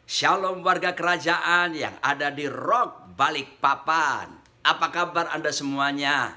Shalom warga kerajaan yang ada di Rock Balikpapan. Apa kabar Anda semuanya?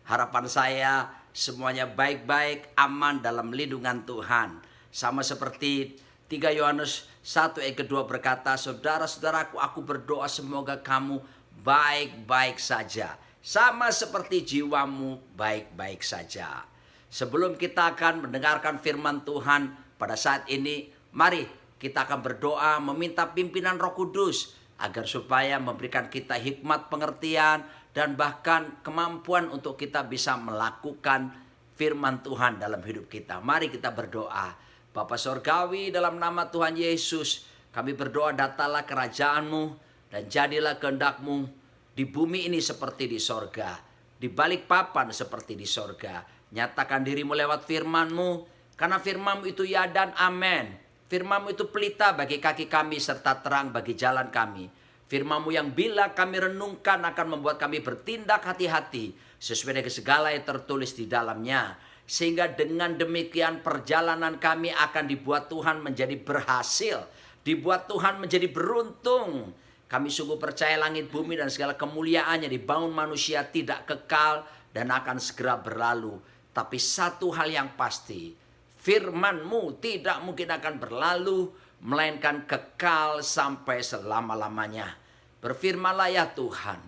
Harapan saya semuanya baik-baik, aman dalam lindungan Tuhan. Sama seperti 3 Yohanes 1 ayat kedua berkata, saudara-saudaraku, aku berdoa semoga kamu baik-baik saja. Sama seperti jiwamu baik-baik saja. Sebelum kita akan mendengarkan firman Tuhan pada saat ini, mari kita akan berdoa meminta pimpinan Roh Kudus agar supaya memberikan kita hikmat pengertian dan bahkan kemampuan untuk kita bisa melakukan firman Tuhan dalam hidup kita. Mari kita berdoa. Bapa Sorgawi, dalam nama Tuhan Yesus, kami berdoa, datanglah kerajaan-Mu dan jadilah kehendak-Mu di bumi ini seperti di sorga, di Balikpapan seperti di sorga. Nyatakan diri-Mu lewat firman-Mu, karena firman-Mu itu ya dan amin. Firman-Mu itu pelita bagi kaki kami serta terang bagi jalan kami. Firman-Mu yang bila kami renungkan akan membuat kami bertindak hati-hati sesuai dengan segala yang tertulis di dalamnya. Sehingga dengan demikian perjalanan kami akan dibuat Tuhan menjadi berhasil. Dibuat Tuhan menjadi beruntung. Kami sungguh percaya langit bumi dan segala kemuliaannya dibangun manusia tidak kekal dan akan segera berlalu. Tapi satu hal yang pasti, firman-Mu tidak mungkin akan berlalu, melainkan kekal sampai selama-lamanya. Berfirmanlah ya Tuhan,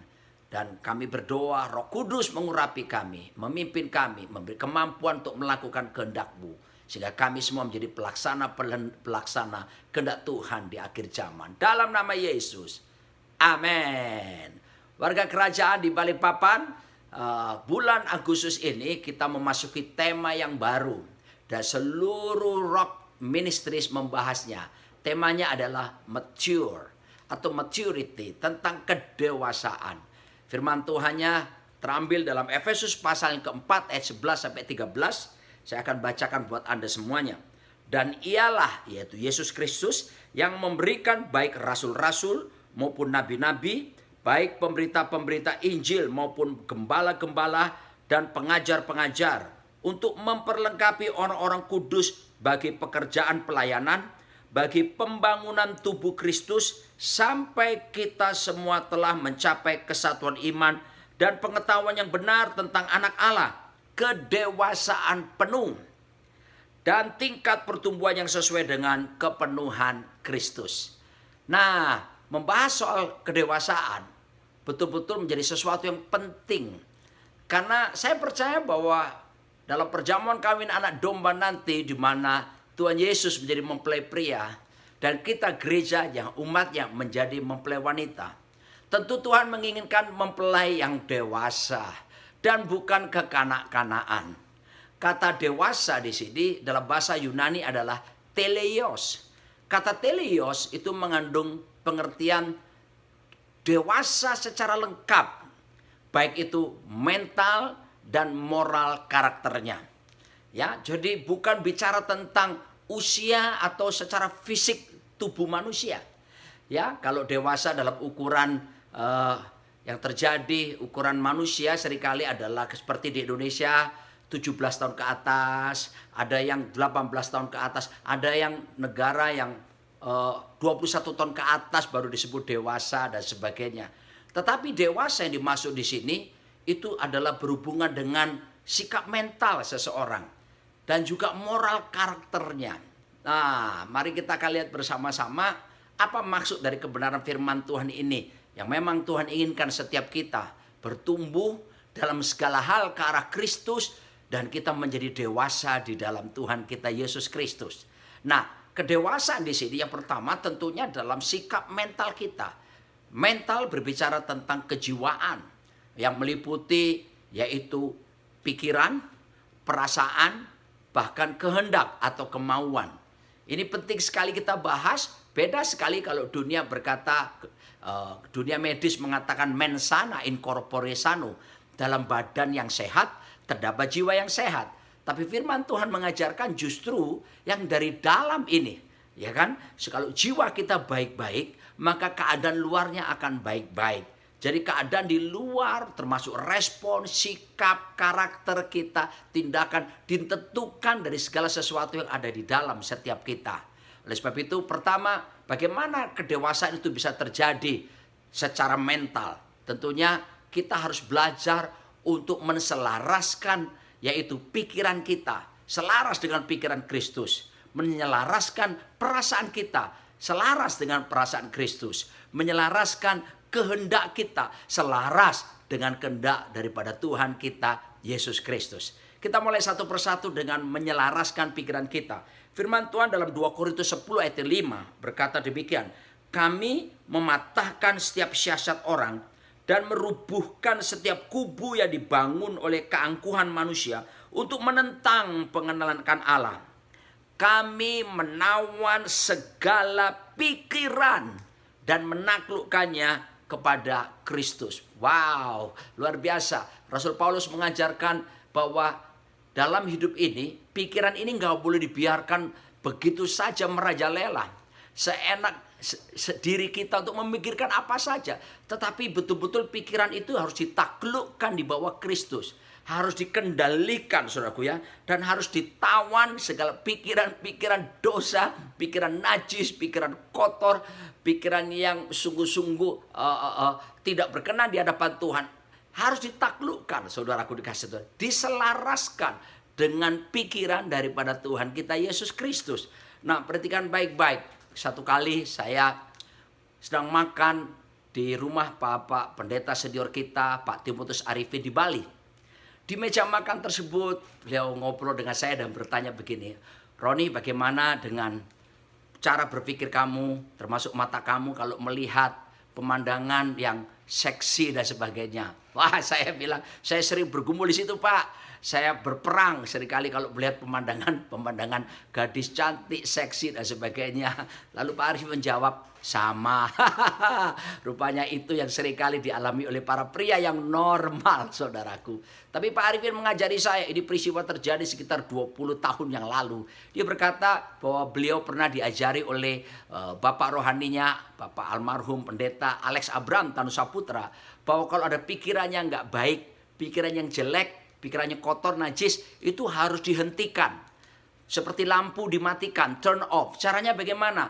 dan kami berdoa Roh Kudus mengurapi kami, memimpin kami, memberi kemampuan untuk melakukan kehendak-Mu, sehingga kami semua menjadi pelaksana kehendak Tuhan di akhir zaman. Dalam nama Yesus, amin. Warga kerajaan di Balikpapan, bulan Agustus ini kita memasuki tema yang baru. Dan seluruh Rock Ministries membahasnya. Temanya adalah mature atau maturity, tentang kedewasaan. Firman Tuhannya terambil dalam Efesus pasal yang keempat ayat 11 sampai 13. Saya akan bacakan buat Anda semuanya. Dan ialah, yaitu Yesus Kristus, yang memberikan baik rasul-rasul maupun nabi-nabi, baik pemberita-pemberita Injil maupun gembala-gembala dan pengajar-pengajar, untuk memperlengkapi orang-orang kudus bagi pekerjaan pelayanan, bagi pembangunan tubuh Kristus, sampai kita semua telah mencapai kesatuan iman dan pengetahuan yang benar tentang anak Allah, kedewasaan penuh, dan tingkat pertumbuhan yang sesuai dengan kepenuhan Kristus. Nah, membahas soal kedewasaan betul-betul menjadi sesuatu yang penting. Karena saya percaya bahwa dalam perjamuan kawin anak domba nanti, di mana Tuhan Yesus menjadi mempelai pria dan kita gereja yang umatnya menjadi mempelai wanita, tentu Tuhan menginginkan mempelai yang dewasa dan bukan kekanak-kanaan. Kata dewasa di sini dalam bahasa Yunani adalah teleios. Kata teleios itu mengandung pengertian dewasa secara lengkap, baik itu mental dan moral karakternya. Ya, jadi bukan bicara tentang usia atau secara fisik tubuh manusia. Ya, kalau dewasa dalam ukuran yang terjadi, ukuran manusia seringkali adalah seperti di Indonesia 17 tahun ke atas, ada yang 18 tahun ke atas, ada yang negara yang 21 tahun ke atas baru disebut dewasa dan sebagainya. Tetapi dewasa yang dimaksud di sini itu adalah berhubungan dengan sikap mental seseorang dan juga moral karakternya. Nah, mari kita akan lihat bersama-sama apa maksud dari kebenaran firman Tuhan ini yang memang Tuhan inginkan setiap kita bertumbuh dalam segala hal ke arah Kristus dan kita menjadi dewasa di dalam Tuhan kita Yesus Kristus. Nah, kedewasaan di sini yang pertama tentunya dalam sikap mental kita. Mental berbicara tentang kejiwaan yang meliputi yaitu pikiran, perasaan, bahkan kehendak atau kemauan. Ini penting sekali kita bahas. Beda sekali kalau dunia berkata, dunia medis mengatakan mens sana in corpore sano. Dalam badan yang sehat terdapat jiwa yang sehat. Tapi firman Tuhan mengajarkan justru yang dari dalam ini, ya kan? Kalau jiwa kita baik-baik, maka keadaan luarnya akan baik-baik. Jadi keadaan di luar termasuk respon, sikap, karakter kita, tindakan ditentukan dari segala sesuatu yang ada di dalam setiap kita. Oleh sebab itu, pertama, bagaimana kedewasaan itu bisa terjadi secara mental? Tentunya kita harus belajar untuk menselaraskan, yaitu pikiran kita selaras dengan pikiran Kristus, menyelaraskan perasaan kita selaras dengan perasaan Kristus, menyelaraskan kehendak kita selaras dengan kehendak daripada Tuhan kita Yesus Kristus. Kita mulai satu persatu dengan menyelaraskan pikiran kita. Firman Tuhan dalam 2 Korintus 10 ayat 5 berkata demikian, kami mematahkan setiap siasat orang dan merubuhkan setiap kubu yang dibangun oleh keangkuhan manusia untuk menentang pengenalan akan Allah. Kami menawan segala pikiran dan menaklukkannya kepada Kristus. Wow, luar biasa. Rasul Paulus mengajarkan bahwa dalam hidup ini, pikiran ini nggak boleh dibiarkan begitu saja merajalela. Seenak diri kita untuk memikirkan apa saja. Tetapi betul-betul pikiran itu harus ditaklukkan di bawah Kristus. Harus dikendalikan, saudaraku ya. Dan harus ditawan segala pikiran-pikiran dosa, pikiran najis, pikiran kotor, pikiran yang sungguh-sungguh tidak berkenan di hadapan Tuhan. Harus ditaklukkan, saudaraku dikasih Tuhan. Diselaraskan dengan pikiran daripada Tuhan kita Yesus Kristus. Nah, perhatikan baik-baik. Satu kali saya sedang makan di rumah Bapak Pendeta Senior kita, Pak Timotius Arifin di Bali. Di meja makan tersebut, beliau ngobrol dengan saya dan bertanya begini, Roni, bagaimana dengan cara berpikir kamu, termasuk mata kamu kalau melihat pemandangan yang seksi dan sebagainya. Wah, saya bilang, saya sering bergumul di situ, Pak. Saya berperang seringkali kalau melihat pemandangan gadis cantik, seksi dan sebagainya. Lalu Pak Arif menjawab, sama. Rupanya itu yang seringkali dialami oleh para pria yang normal, saudaraku. Tapi Pak Arifin mengajari saya, ini peristiwa terjadi sekitar 20 tahun yang lalu. Dia berkata bahwa beliau pernah diajari oleh bapak rohaninya, Bapak almarhum Pendeta Alex Abraham Tanusaputra, bahwa kalau ada pikirannya nggak baik, pikiran yang jelek, pikirannya kotor, najis, itu harus dihentikan. Seperti lampu dimatikan, turn off. Caranya bagaimana?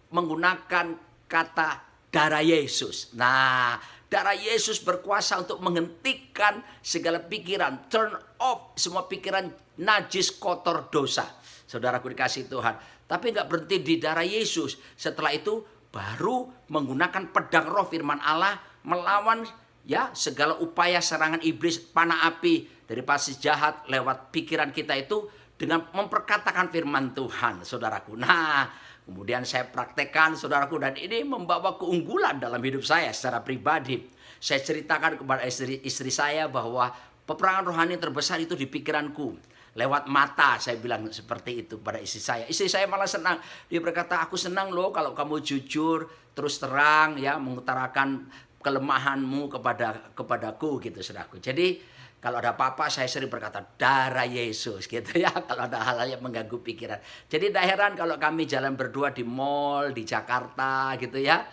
Menggunakan kata darah Yesus. Nah, darah Yesus berkuasa untuk menghentikan segala pikiran, turn off semua pikiran najis, kotor, dosa. Saudaraku dikasih Tuhan. Tapi nggak berhenti di darah Yesus. Setelah itu baru menggunakan pedang roh firman Allah melawan ya segala upaya serangan iblis, panah api dari pasti jahat lewat pikiran kita itu dengan memperkatakan firman Tuhan, saudaraku. Nah, kemudian saya praktekkan, saudaraku, dan ini membawa keunggulan dalam hidup saya secara pribadi. Saya ceritakan kepada istri saya bahwa peperangan rohani terbesar itu di pikiranku. Lewat mata, saya bilang seperti itu pada istri saya. Istri saya malah senang. Dia berkata, aku senang loh kalau kamu jujur, terus terang, ya, mengutarakan kelemahanmu kepadaku gitu, saudaraku. Jadi kalau ada apa-apa saya sering berkata darah Yesus gitu ya. Kalau ada hal-hal yang mengganggu pikiran. Jadi tidak heran kalau kami jalan berdua di mall di Jakarta gitu ya.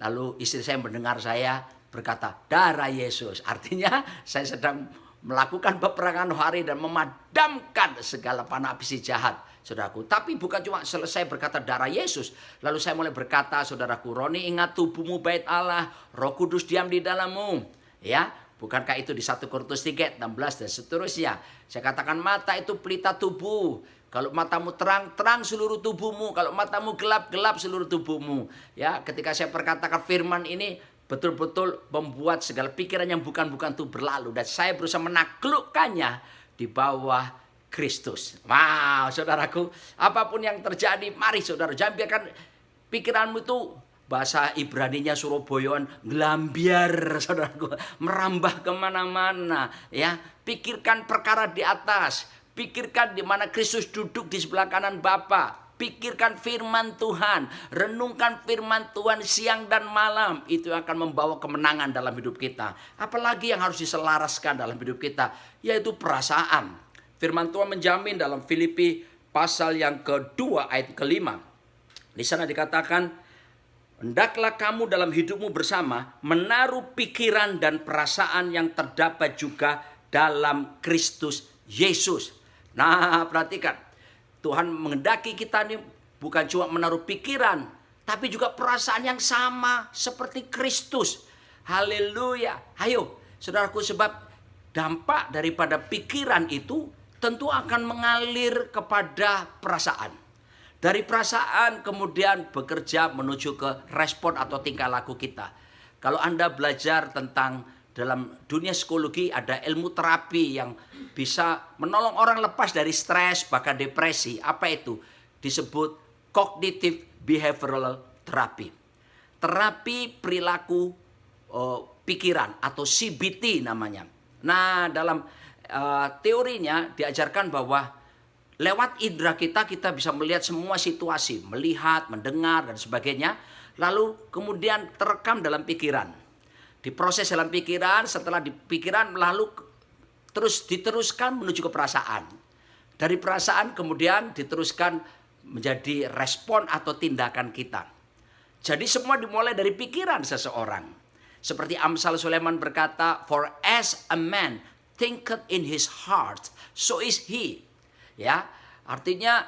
Lalu istri saya mendengar saya berkata darah Yesus. Artinya saya sedang melakukan peperangan rohani dan memadamkan segala panah api si jahat, saudaraku. Tapi bukan cuma selesai berkata darah Yesus. Lalu saya mulai berkata, saudaraku, Roni, ingat tubuhmu bait Allah, Roh Kudus diam di dalammu. Ya, bukankah itu di 1 Korintus 3, 16 dan seterusnya. Saya katakan mata itu pelita tubuh. Kalau matamu terang, terang seluruh tubuhmu. Kalau matamu gelap, gelap seluruh tubuhmu. Ya, ketika saya perkatakan firman ini, betul-betul membuat segala pikiran yang bukan-bukan itu berlalu. Dan saya berusaha menaklukkannya di bawah Kristus. Wow, saudaraku, apapun yang terjadi, mari saudara, jangan biarkan pikiranmu itu, bahasa Ibraninya Surabayaan, ngelambiar, saudaraku, merambah kemana-mana. Ya, pikirkan perkara di atas, pikirkan di mana Kristus duduk di sebelah kanan Bapa. Pikirkan firman Tuhan, renungkan firman Tuhan siang dan malam. Itu akan membawa kemenangan dalam hidup kita. Apalagi yang harus diselaraskan dalam hidup kita, yaitu perasaan. Firman Tuhan menjamin dalam Filipi pasal yang kedua ayat kelima. Di sana dikatakan, hendaklah kamu dalam hidupmu bersama menaruh pikiran dan perasaan yang terdapat juga dalam Kristus Yesus. Nah, perhatikan. Tuhan menghendaki kita ini bukan cuma menaruh pikiran, tapi juga perasaan yang sama seperti Kristus. Haleluya. Ayo, saudaraku, sebab dampak daripada pikiran itu tentu akan mengalir kepada perasaan. Dari perasaan kemudian bekerja menuju ke respon atau tingkah laku kita. Kalau Anda belajar tentang dalam dunia psikologi, ada ilmu terapi yang bisa menolong orang lepas dari stres bahkan depresi. Apa itu? Disebut cognitive behavioral therapy. Terapi perilaku pikiran atau CBT namanya. Nah, dalam teorinya diajarkan bahwa lewat indera kita bisa melihat semua situasi, melihat, mendengar, dan sebagainya. Lalu kemudian terekam dalam pikiran. Diproses dalam pikiran, setelah di pikiran lalu terus diteruskan menuju ke perasaan. Dari perasaan kemudian diteruskan menjadi respon atau tindakan kita. Jadi semua dimulai dari pikiran seseorang. Seperti Amsal Sulaiman berkata, "For as a man thinketh in his heart, so is he." Ya, artinya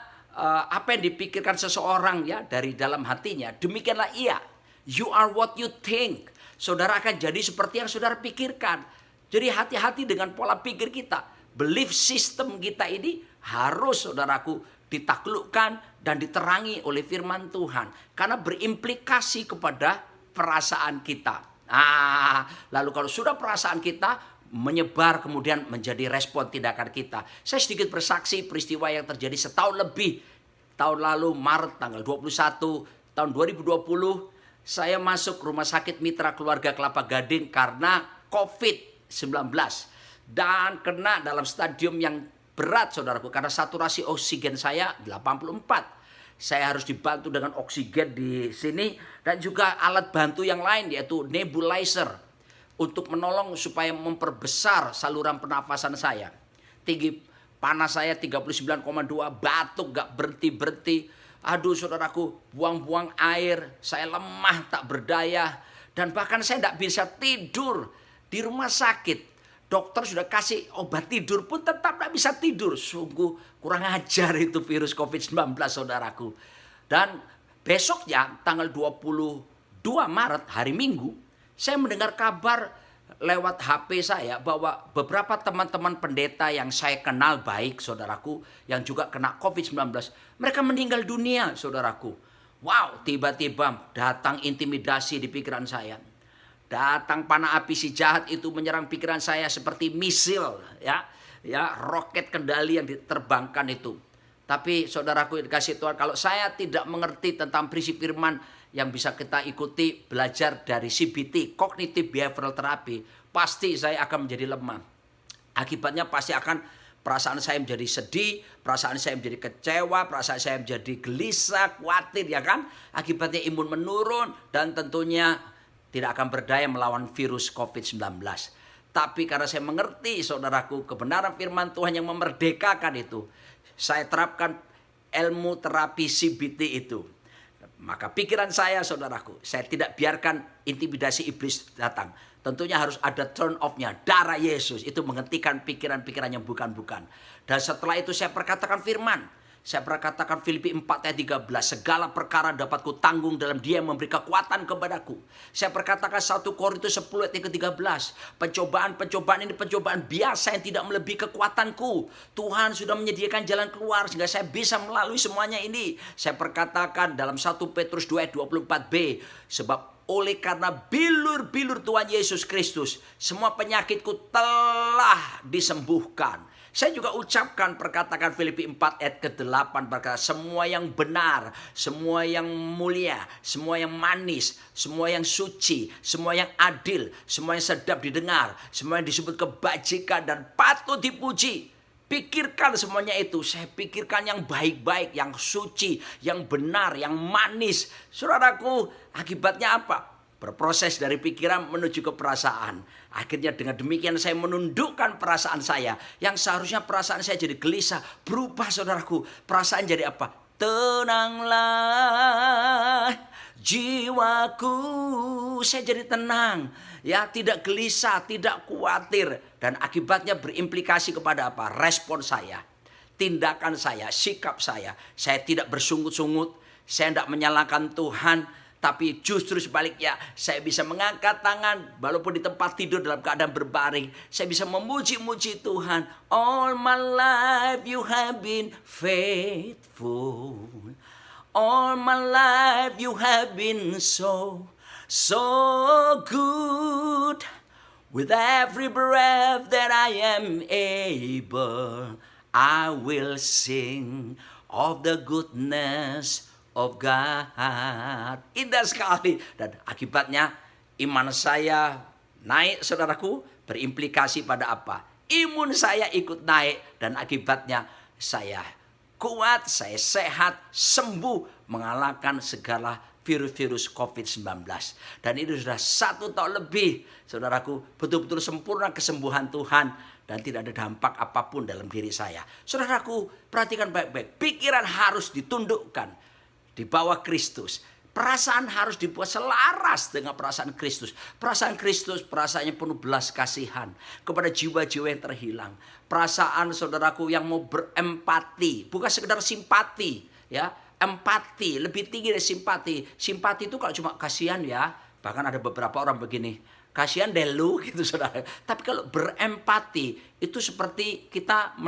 apa yang dipikirkan seseorang ya dari dalam hatinya, demikianlah ia. You are what you think. Saudara akan jadi seperti yang saudara pikirkan. Jadi hati-hati dengan pola pikir kita. Belief system kita ini harus, saudaraku, ditaklukkan dan diterangi oleh firman Tuhan. Karena berimplikasi kepada perasaan kita. Lalu kalau sudah perasaan kita menyebar kemudian menjadi respon tindakan kita. Saya sedikit bersaksi peristiwa yang terjadi setahun lebih. Tahun lalu Maret tanggal 21 tahun 2020 saya masuk rumah sakit Mitra Keluarga Kelapa Gading karena COVID-19 dan kena dalam stadium yang berat, saudaraku, karena saturasi oksigen saya 84. Saya harus dibantu dengan oksigen di sini dan juga alat bantu yang lain yaitu nebulizer untuk menolong supaya memperbesar saluran pernafasan saya. Tinggi panas saya 39,2, batuk gak berhenti-berhenti. Aduh, saudaraku, buang-buang air, saya lemah tak berdaya. Dan bahkan saya gak bisa tidur di rumah sakit. Dokter sudah kasih obat tidur pun tetap gak bisa tidur. Sungguh kurang ajar itu virus COVID-19, saudaraku. Dan besoknya tanggal 22 Maret, hari Minggu, saya mendengar kabar lewat HP saya bahwa beberapa teman-teman pendeta yang saya kenal baik, saudaraku, yang juga kena COVID-19, mereka meninggal dunia, saudaraku. Wow, tiba-tiba datang intimidasi di pikiran saya. Datang panah api si jahat itu menyerang pikiran saya seperti misil, ya, roket kendali yang diterbangkan itu. Tapi saudaraku dikasih Tuhan, kalau saya tidak mengerti tentang prinsip firman yang bisa kita ikuti belajar dari CBT, Cognitive Behavioral Therapy, pasti saya akan menjadi lemah. Akibatnya pasti akan perasaan saya menjadi sedih, perasaan saya menjadi kecewa, perasaan saya menjadi gelisah, khawatir, ya kan? Akibatnya imun menurun dan tentunya tidak akan berdaya melawan virus COVID-19. Tapi karena saya mengerti, saudaraku, kebenaran firman Tuhan yang memerdekakan itu, saya terapkan ilmu terapi CBT itu. Maka pikiran saya, saudaraku, saya tidak biarkan intimidasi iblis datang. Tentunya harus ada turn off-nya. Darah Yesus itu menghentikan pikiran-pikiran yang bukan-bukan. Dan setelah itu saya perkatakan firman. Saya perkatakan Filipi 4 ayat 13. Segala perkara dapat ku tanggung dalam Dia yang memberi kekuatan kepadaku. Saya perkatakan 1 Korintus 10 ayat 13. Pencobaan-pencobaan ini pencobaan biasa yang tidak melebihi kekuatanku. Tuhan sudah menyediakan jalan keluar sehingga saya bisa melalui semuanya ini. Saya perkatakan dalam 1 Petrus 2 ayat 24b. Sebab oleh karena bilur-bilur Tuhan Yesus Kristus, semua penyakitku telah disembuhkan. Saya juga ucapkan, perkatakan Filipi 4 ayat ke-8 berkata, semua yang benar, semua yang mulia, semua yang manis, semua yang suci, semua yang adil, semua yang sedap didengar, semua yang disebut kebajikan dan patut dipuji. Pikirkan semuanya itu. Saya pikirkan yang baik-baik, yang suci, yang benar, yang manis. Saudaraku, akibatnya apa? Berproses dari pikiran menuju ke perasaan. Akhirnya dengan demikian saya menundukkan perasaan saya. Yang seharusnya perasaan saya jadi gelisah. Berubah, saudaraku. Perasaan jadi apa? Tenanglah jiwaku. Saya jadi tenang. Ya, tidak gelisah, tidak khawatir. Dan akibatnya berimplikasi kepada apa? Respon saya. tindakan saya, sikap saya tidak bersungut-sungut, saya tidak menyalahkan Tuhan, tapi justru sebaliknya, saya bisa mengangkat tangan walaupun di tempat tidur dalam keadaan berbaring. Saya bisa memuji-muji Tuhan. All my life you have been faithful. All my life you have been so good. With every breath that I am able, I will sing of the goodness of God. Indah sekali. Dan akibatnya iman saya naik, saudaraku, berimplikasi pada apa? Imun saya ikut naik, dan akibatnya saya kuat, saya sehat, sembuh, mengalahkan segala virus-virus COVID-19. Dan itu sudah 1 tahun lebih, saudaraku, betul-betul sempurna kesembuhan Tuhan, dan tidak ada dampak apapun dalam diri saya. Saudaraku, perhatikan baik-baik. Pikiran harus ditundukkan di bawah Kristus. Perasaan harus dibuat selaras dengan perasaan Kristus. Perasaan Kristus, perasaannya penuh belas kasihan kepada jiwa-jiwa yang terhilang. Perasaan, saudaraku, yang mau berempati, bukan sekedar simpati, ya. Empati lebih tinggi dari simpati. Simpati itu kalau cuma kasihan, ya. Bahkan ada beberapa orang begini, kasihan deh lu, gitu, saudara. Tapi kalau berempati itu seperti kita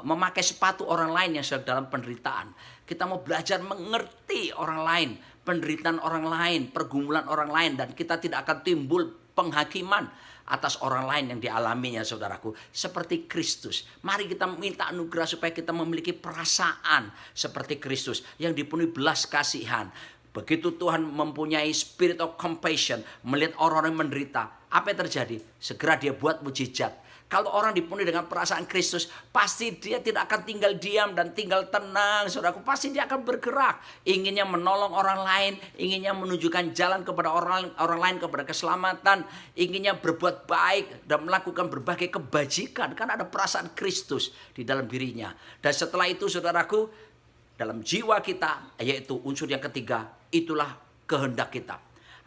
memakai sepatu orang lain yang sedang dalam penderitaan. Kita mau belajar mengerti orang lain, penderitaan orang lain, pergumulan orang lain, dan kita tidak akan timbul penghakiman atas orang lain yang dialaminya, saudaraku. Seperti Kristus. Mari kita minta anugerah supaya kita memiliki perasaan seperti Kristus yang dipenuhi belas kasihan. Begitu Tuhan mempunyai spirit of compassion, melihat orang-orang menderita, apa yang terjadi? Segera dia buat mujizat. Kalau orang dipenuhi dengan perasaan Kristus, pasti dia tidak akan tinggal diam dan tinggal tenang, saudaraku. Pasti dia akan bergerak, inginnya menolong orang lain, inginnya menunjukkan jalan kepada orang lain, kepada keselamatan, inginnya berbuat baik dan melakukan berbagai kebajikan. Kan ada perasaan Kristus di dalam dirinya. Dan setelah itu, saudaraku, dalam jiwa kita, yaitu unsur yang ketiga, itulah kehendak kita.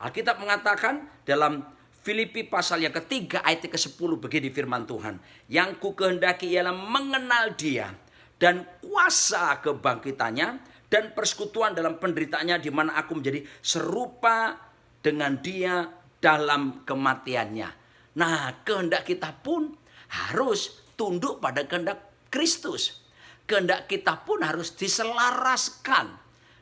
Alkitab mengatakan dalam Filipi pasal yang ketiga ayat ke-10, begini firman Tuhan. Yang ku kehendaki ialah mengenal Dia dan kuasa kebangkitannya dan persekutuan dalam penderitaannya, di mana aku menjadi serupa dengan Dia dalam kematiannya. Nah, kehendak kita pun harus tunduk pada kehendak Kristus. Kehendak kita pun harus diselaraskan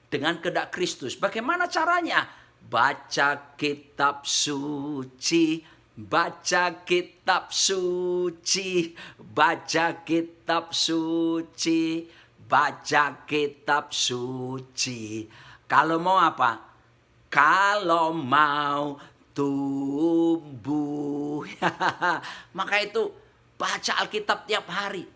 dengan kehendak Kristus. Bagaimana caranya? Baca kitab suci, baca kitab suci, baca kitab suci, baca kitab suci. Kalau mau apa? Kalau mau tumbuh. Maka itu baca Alkitab tiap hari.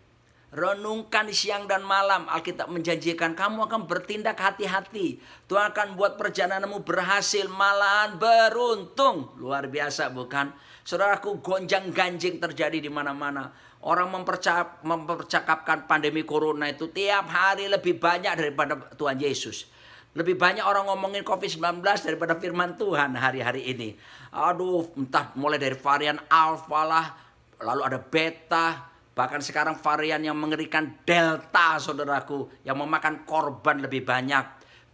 Renungkan siang dan malam. Alkitab menjanjikan kamu akan bertindak hati-hati. Tuhan akan buat perjalananmu berhasil, malahan beruntung. Luar biasa, bukan? Saudaraku, gonjang-ganjing terjadi di mana-mana. Orang mempercakapkan pandemi corona itu tiap hari lebih banyak daripada Tuhan Yesus. Lebih banyak orang ngomongin COVID-19 daripada firman Tuhan hari-hari ini. Aduh, entah mulai dari varian Alpha lah, lalu ada Beta, bahkan sekarang varian yang mengerikan Delta, saudaraku, yang memakan korban lebih banyak.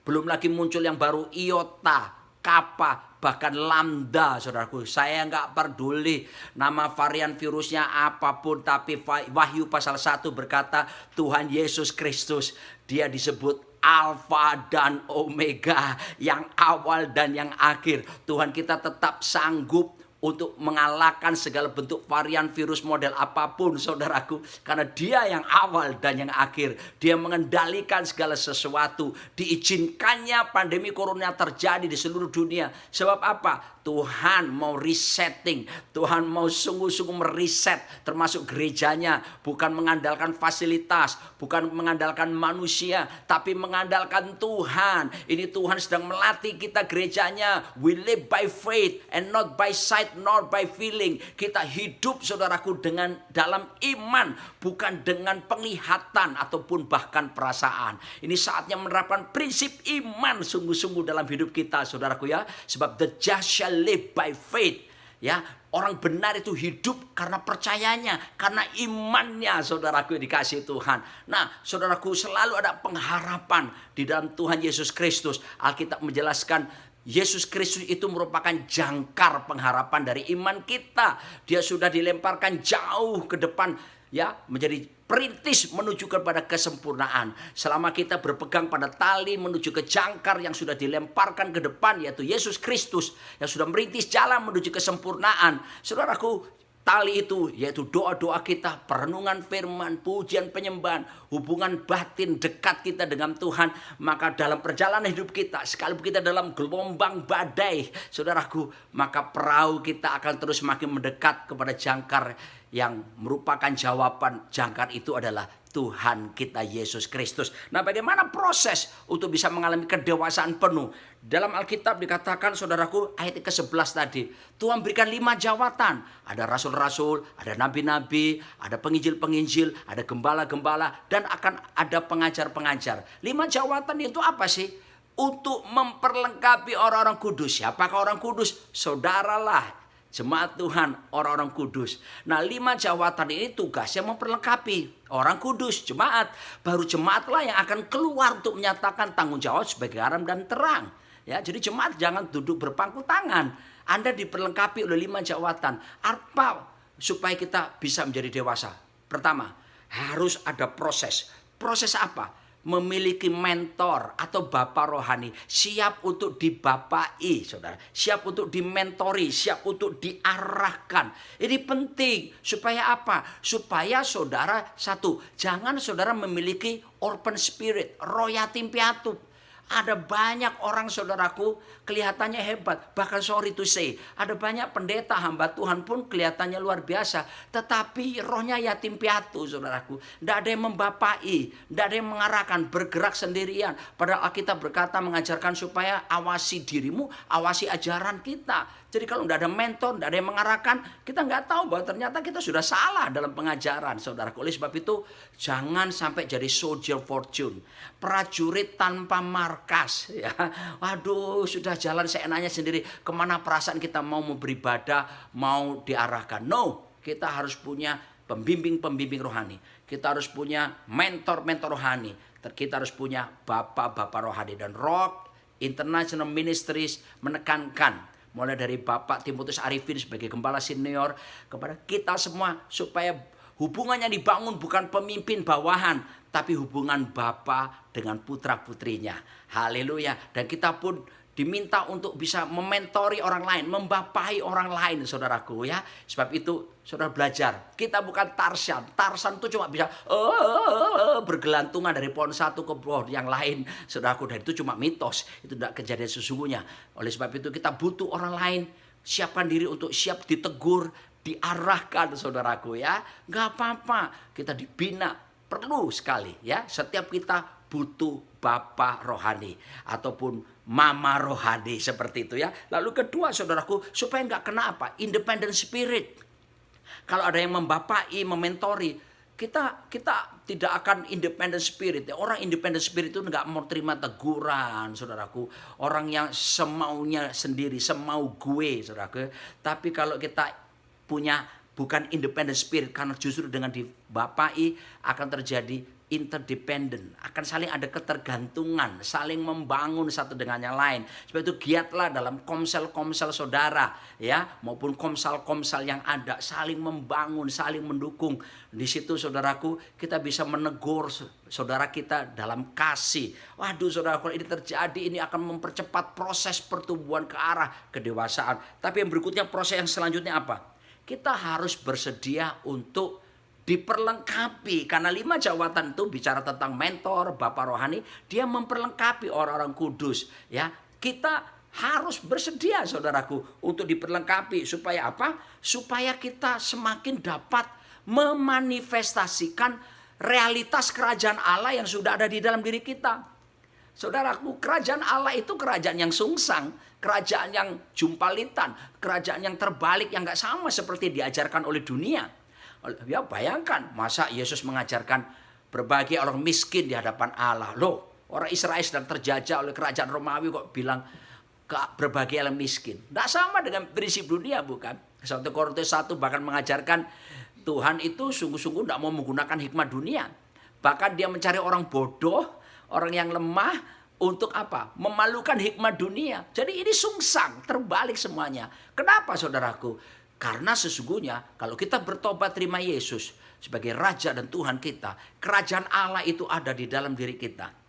Belum lagi muncul yang baru Iota, Kappa, bahkan Lambda, saudaraku. Saya nggak peduli nama varian virusnya apapun, tapi Wahyu pasal 1 berkata Tuhan Yesus Kristus, Dia disebut Alfa dan Omega, yang awal dan yang akhir. Tuhan kita tetap sanggup untuk mengalahkan segala bentuk varian virus model apapun, saudaraku. Karena Dia yang awal dan yang akhir. Dia mengendalikan segala sesuatu. Diizinkannya pandemi corona terjadi di seluruh dunia. Sebab apa? Tuhan mau resetting. Tuhan mau sungguh-sungguh meriset termasuk gerejanya. Bukan mengandalkan fasilitas, bukan mengandalkan manusia, tapi mengandalkan Tuhan. Ini Tuhan sedang melatih kita gerejanya. We live by faith and not by sight nor by feeling. Kita hidup, saudaraku, dengan dalam iman, bukan dengan penglihatan ataupun bahkan perasaan. Ini saatnya menerapkan prinsip iman sungguh-sungguh dalam hidup kita, saudaraku, ya. Sebab the just shall live by faith. Ya, orang benar itu hidup karena percayanya, karena imannya, saudaraku yang dikasihi Tuhan. Nah, saudaraku, selalu ada pengharapan di dalam Tuhan Yesus Kristus. Alkitab menjelaskan Yesus Kristus itu merupakan jangkar pengharapan dari iman kita. Dia sudah dilemparkan jauh ke depan, ya, menjadi perintis menuju kepada kesempurnaan. Selama kita berpegang pada tali menuju ke jangkar yang sudah dilemparkan ke depan, yaitu Yesus Kristus yang sudah merintis jalan menuju kesempurnaan. Saudaraku, tali itu yaitu doa-doa kita, perenungan firman, pujian penyembahan, hubungan batin dekat kita dengan Tuhan. Maka dalam perjalanan hidup kita, sekalipun kita dalam gelombang badai, saudaraku, maka perahu kita akan terus semakin mendekat kepada jangkar yang merupakan jawaban. Jangkar itu adalah Tuhan kita Yesus Kristus. Nah, bagaimana proses untuk bisa mengalami kedewasaan penuh? Dalam Alkitab dikatakan, saudaraku, ayat ke-11 tadi, Tuhan berikan 5 jawatan. Ada rasul-rasul, ada nabi-nabi, ada penginjil-penginjil, ada gembala-gembala, dan akan ada pengajar-pengajar. 5 jawatan itu apa sih? Untuk memperlengkapi orang-orang kudus. Siapakah orang kudus? Saudaralah, jemaat Tuhan, orang-orang kudus. Nah, 5 jawatan ini tugasnya memperlengkapi orang kudus, jemaat. Baru jemaatlah yang akan keluar untuk menyatakan tanggung jawab sebagai garam dan terang. Ya, jadi jemaat jangan duduk berpangku tangan. Anda diperlengkapi oleh 5 jawatan. Apa supaya kita bisa menjadi dewasa? Pertama, harus ada proses. Proses apa? Memiliki mentor atau bapak rohani, siap untuk dibapai, saudara, siap untuk dimentori, siap untuk diarahkan. Ini penting supaya apa? Supaya saudara, satu, jangan saudara memiliki orphan spirit, roh yatim piatu. Ada banyak orang, saudaraku, kelihatannya hebat. Bahkan sorry to say, ada banyak pendeta hamba Tuhan pun kelihatannya luar biasa. Tetapi rohnya yatim piatu, saudaraku. Tidak ada yang membapai, tidak ada yang mengarahkan, bergerak sendirian. Padahal Alkitab berkata mengajarkan supaya awasi dirimu, awasi ajaran kita. Jadi kalau tidak ada mentor, tidak ada yang mengarahkan, kita nggak tahu bahwa ternyata kita sudah salah dalam pengajaran, saudaraku. Oleh sebab itu, jangan sampai jadi soldier fortune, prajurit tanpa markas. Ya, waduh, sudah jalan seenaknya sendiri. Kemana perasaan kita mau beribadah, mau diarahkan? No, kita harus punya pembimbing-pembimbing rohani. Kita harus punya mentor-mentor rohani. Kita harus punya bapak-bapak rohani. Dan Rock International Ministries menekankan, mulai dari Bapak Timotius Arifin sebagai gembala senior, kepada kita semua, supaya hubungannya dibangun bukan pemimpin bawahan, tapi hubungan Bapa dengan putra-putrinya. Haleluya. Dan kita pun diminta untuk bisa mementori orang lain, membapai orang lain, saudaraku, ya. Sebab itu saudara belajar, kita bukan Tarsan. Tarsan itu cuma bisa bergelantungan dari pohon satu ke pohon yang lain, saudaraku. Dan itu cuma mitos, itu tidak kejadian sesungguhnya. Oleh sebab itu kita butuh orang lain, siapkan diri untuk siap ditegur, diarahkan, saudaraku, ya. Gak apa-apa, kita dibina, perlu sekali, ya. Setiap kita butuh bapak rohani ataupun mama rohani, seperti itu, ya. Lalu kedua, saudaraku, supaya nggak kena apa? Independent spirit. Kalau ada yang membapai, mementori, kita tidak akan independent spirit. Orang independent spirit itu nggak mau terima teguran, saudaraku. Orang yang semaunya sendiri, semau gue, saudaraku. Tapi kalau kita punya bukan independent spirit, karena justru dengan dibapai akan terjadi interdependent, akan saling ada ketergantungan, saling membangun satu dengan yang lain. Sebab itu giatlah dalam komsel-komsel saudara, ya, maupun komsel-komsel yang ada, saling membangun, saling mendukung. Di situ, saudaraku, kita bisa menegur saudara kita dalam kasih. Waduh, saudara, kalau ini terjadi, ini akan mempercepat proses pertumbuhan ke arah kedewasaan. Tapi yang berikutnya, proses yang selanjutnya apa? Kita harus bersedia untuk diperlengkapi, karena 5 jawatan itu bicara tentang mentor, bapak rohani, dia memperlengkapi orang-orang kudus, ya. Kita harus bersedia, saudaraku, untuk diperlengkapi supaya apa? Supaya kita semakin dapat memanifestasikan realitas kerajaan Allah yang sudah ada di dalam diri kita. Saudaraku, kerajaan Allah itu kerajaan yang sungsang, kerajaan yang jumpalitan, kerajaan yang terbalik, yang gak sama seperti diajarkan oleh dunia. Ya, bayangkan, masa Yesus mengajarkan berbahagia orang miskin di hadapan Allah. Loh, orang Israel sedang terjajah oleh kerajaan Romawi kok bilang berbahagia orang miskin. Tidak sama dengan prinsip dunia, bukan? 1 Korintus 1 bahkan mengajarkan Tuhan itu sungguh-sungguh tidak mau menggunakan hikmat dunia. Bahkan dia mencari orang bodoh, orang yang lemah, untuk apa? Memalukan hikmat dunia. Jadi ini sungsang, terbalik semuanya. Kenapa saudaraku? Karena sesungguhnya kalau kita bertobat terima Yesus sebagai Raja dan Tuhan kita, kerajaan Allah itu ada di dalam diri kita.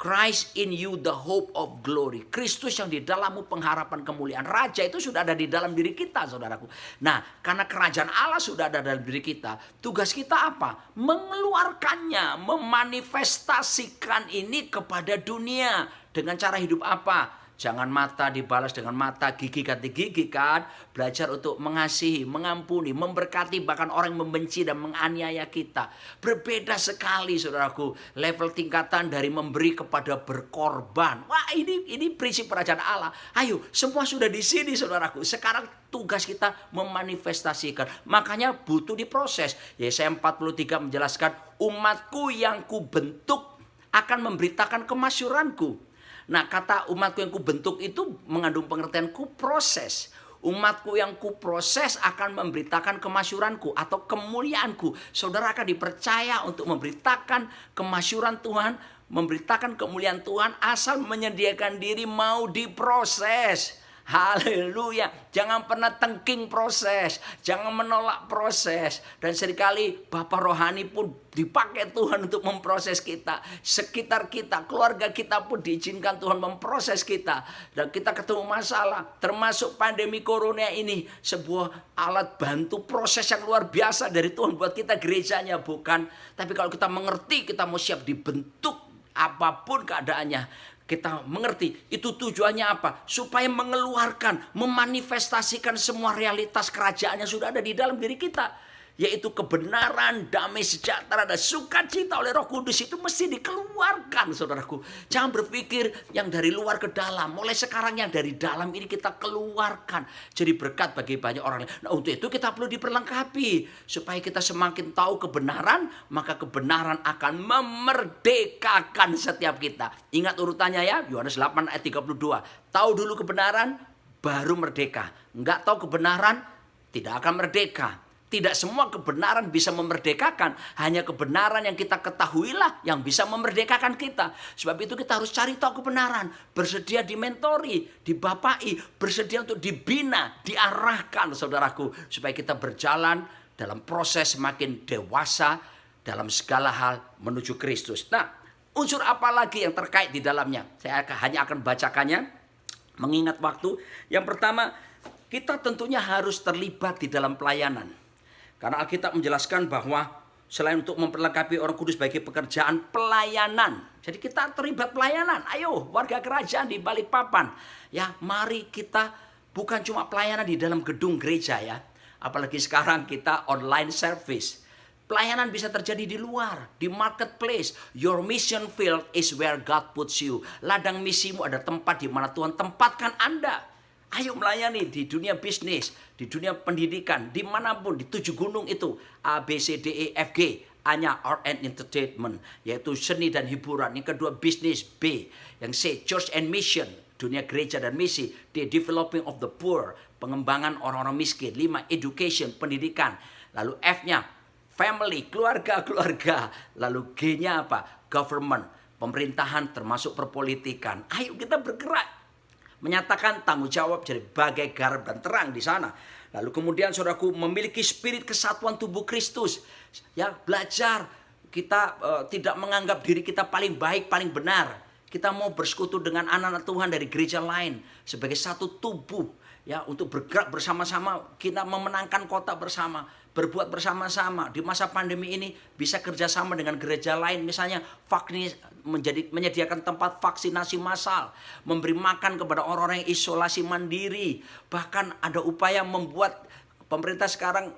Christ in you the hope of glory. Kristus yang di dalammu pengharapan kemuliaan. Raja itu sudah ada di dalam diri kita, saudaraku. Nah, karena kerajaan Allah sudah ada dalam diri kita, tugas kita apa? Mengeluarkannya, memanifestasikan ini kepada dunia. Dengan cara hidup apa? Jangan mata dibalas dengan mata, gigi ganti gigi kan. Belajar untuk mengasihi, mengampuni, memberkati bahkan orang yang membenci dan menganiaya kita. Berbeda sekali saudaraku. Level tingkatan dari memberi kepada berkorban. Wah ini prinsip kerajaan Allah. Ayo semua sudah di sini saudaraku. Sekarang tugas kita memanifestasikan. Makanya butuh diproses. Yesaya 43 menjelaskan, umatku yang kubentuk akan memberitakan kemasyuranku. Nah, kata umatku yang kubentuk itu mengandung pengertian kuproses. Umatku yang kuproses akan memberitakan kemasyuranku atau kemuliaanku. Saudara akan dipercaya untuk memberitakan kemasyuran Tuhan, memberitakan kemuliaan Tuhan asal menyediakan diri mau diproses. Haleluya. Jangan pernah tengking proses. Jangan menolak proses. Dan seringkali Bapak rohani pun dipakai Tuhan untuk memproses kita. Sekitar kita, keluarga kita pun diizinkan Tuhan memproses kita. Dan kita ketemu masalah. Termasuk pandemi corona ini. Sebuah alat bantu proses yang luar biasa dari Tuhan buat kita gerejanya. Bukan. Tapi kalau kita mengerti, kita mau siap dibentuk apapun keadaannya. Kita mengerti itu tujuannya apa? Supaya mengeluarkan, memanifestasikan semua realitas kerajaan yang sudah ada di dalam diri kita. Yaitu kebenaran, damai sejahtera, dan sukacita oleh Roh Kudus itu mesti dikeluarkan saudaraku. Jangan berpikir yang dari luar ke dalam. Mulai sekarang yang dari dalam ini kita keluarkan. Jadi berkat bagi banyak orang. Nah untuk itu kita perlu diperlengkapi. Supaya kita semakin tahu kebenaran, maka kebenaran akan memerdekakan setiap kita. Ingat urutannya ya, Yohanes 8 ayat 32. Tahu dulu kebenaran, baru merdeka. Enggak tahu kebenaran, tidak akan merdeka. Tidak semua kebenaran bisa memerdekakan. Hanya kebenaran yang kita ketahuilah yang bisa memerdekakan kita. Sebab itu kita harus cari tahu kebenaran. Bersedia dimentori, dibapai, bersedia untuk dibina, diarahkan saudaraku. Supaya kita berjalan dalam proses semakin dewasa dalam segala hal menuju Kristus. Nah, unsur apa lagi yang terkait di dalamnya? Saya hanya akan bacakannya mengingat waktu. Yang pertama, kita tentunya harus terlibat di dalam pelayanan. Karena Alkitab menjelaskan bahwa selain untuk memperlengkapi orang kudus bagi pekerjaan pelayanan. Jadi kita terlibat pelayanan. Ayo warga kerajaan di Balikpapan. Ya mari kita bukan cuma pelayanan di dalam gedung gereja ya. Apalagi sekarang kita online service. Pelayanan bisa terjadi di luar, di marketplace. Your mission field is where God puts you. Ladang misimu ada tempat di mana Tuhan tempatkan Anda. Ayo melayani di dunia bisnis, di dunia pendidikan, dimanapun, di 7 gunung itu. A, B, C, D, E, F, G. A-nya art and entertainment, yaitu seni dan hiburan. Yang kedua bisnis, B. Yang C, church and mission, dunia gereja dan misi. D, developing of the poor, pengembangan orang-orang miskin. 5, education, pendidikan. Lalu F-nya, family, keluarga. Lalu G-nya apa? Government, pemerintahan termasuk perpolitikan. Ayo kita bergerak. Menyatakan tanggung jawab jadi bagai garam dan terang di sana. Lalu kemudian saudaraku memiliki spirit kesatuan tubuh Kristus. Ya belajar kita tidak menganggap diri kita paling baik, paling benar. Kita mau bersekutu dengan anak-anak Tuhan dari gereja lain sebagai satu tubuh. Ya untuk bergerak bersama-sama, kita memenangkan kota bersama, berbuat bersama-sama. Di masa pandemi ini bisa kerjasama dengan gereja lain, misalnya menyediakan tempat vaksinasi massal, memberi makan kepada orang-orang yang isolasi mandiri. Bahkan ada upaya membuat pemerintah sekarang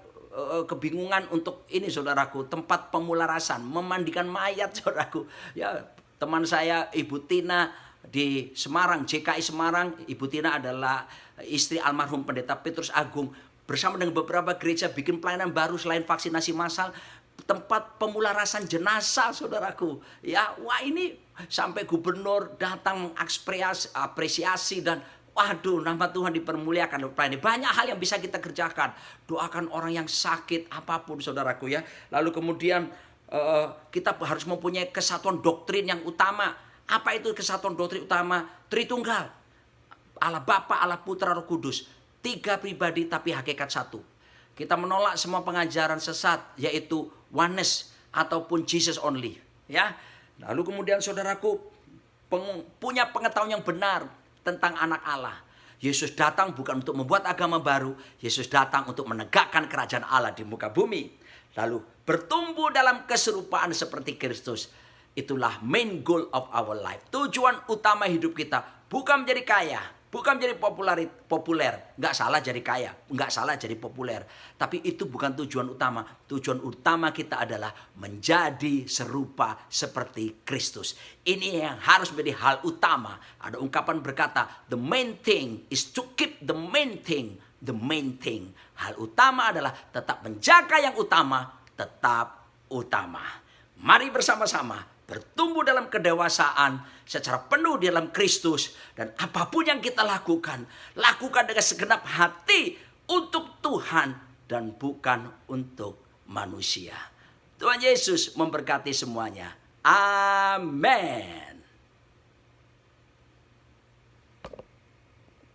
kebingungan untuk ini saudaraku, tempat pemularasan, memandikan mayat saudaraku. Ya teman saya Ibu Tina di Semarang, JKI Semarang. Ibu Tina adalah istri almarhum Pendeta Petrus Agung. Bersama dengan beberapa gereja bikin pelayanan baru selain vaksinasi massal, tempat pemularasan jenazah saudaraku. Ya, wah ini sampai gubernur datang mengapresiasi dan Waduh, nama Tuhan dipermuliakan. Banyak hal yang bisa kita kerjakan. Doakan orang yang sakit, apapun saudaraku ya. Lalu kemudian kita harus mempunyai kesatuan doktrin yang utama. Apa itu kesatuan doktrin utama? Tritunggal. Allah Bapa, Allah Putra, Roh Kudus. 3 pribadi tapi hakikat satu. Kita menolak semua pengajaran sesat, yaitu oneness ataupun Jesus only. Ya. Lalu kemudian saudaraku punya pengetahuan yang benar tentang anak Allah. Yesus datang bukan untuk membuat agama baru. Yesus datang untuk menegakkan kerajaan Allah di muka bumi. Lalu bertumbuh dalam keserupaan seperti Kristus. Itulah main goal of our life. Tujuan utama hidup kita bukan menjadi kaya, bukan menjadi populer. Nggak salah jadi kaya, nggak salah jadi populer. Tapi itu bukan tujuan utama. Tujuan utama kita adalah menjadi serupa seperti Kristus. Ini yang harus menjadi hal utama. Ada ungkapan berkata, the main thing is to keep the main thing. The main thing. Hal utama adalah tetap menjaga yang utama, tetap utama. Mari bersama-sama bertumbuh dalam kedewasaan secara penuh di dalam Kristus. Dan apapun yang kita lakukan, lakukan dengan segenap hati untuk Tuhan dan bukan untuk manusia. Tuhan Yesus memberkati semuanya. Amin.